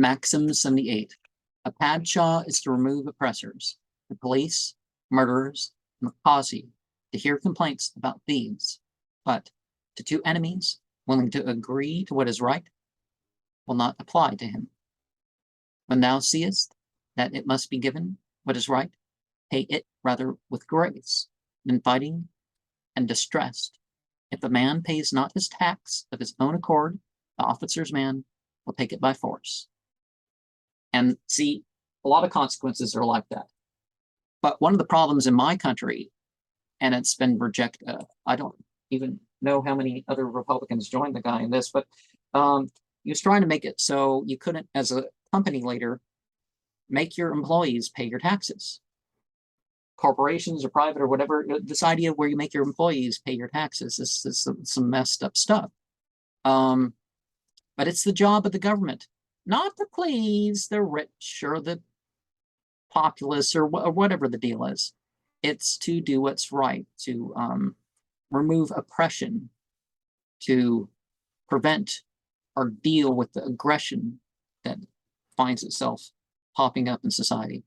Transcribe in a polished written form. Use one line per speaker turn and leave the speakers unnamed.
Maxim 78. A padshah is to remove oppressors, the police, murderers, and the qazi, to hear complaints about thieves, but to two enemies willing to agree to what is right will not apply to him. When thou seest that it must be given what is right, pay it rather with grace than fighting and distressed. If a man pays not his tax of his own accord, the officer's man will take it by force. And see, a lot of consequences are like that. But one of the problems in my country, and it's been rejected, I don't even know how many other Republicans joined the guy in this, but he was trying to make it so you couldn't, as a company leader, make your employees pay your taxes. Corporations or private or whatever, this idea where you make your employees pay your taxes is some messed up stuff. But it's the job of the government, not to please the rich or the populace or whatever the deal is. It's to do what's right, to remove oppression, to prevent or deal with the aggression that finds itself popping up in society.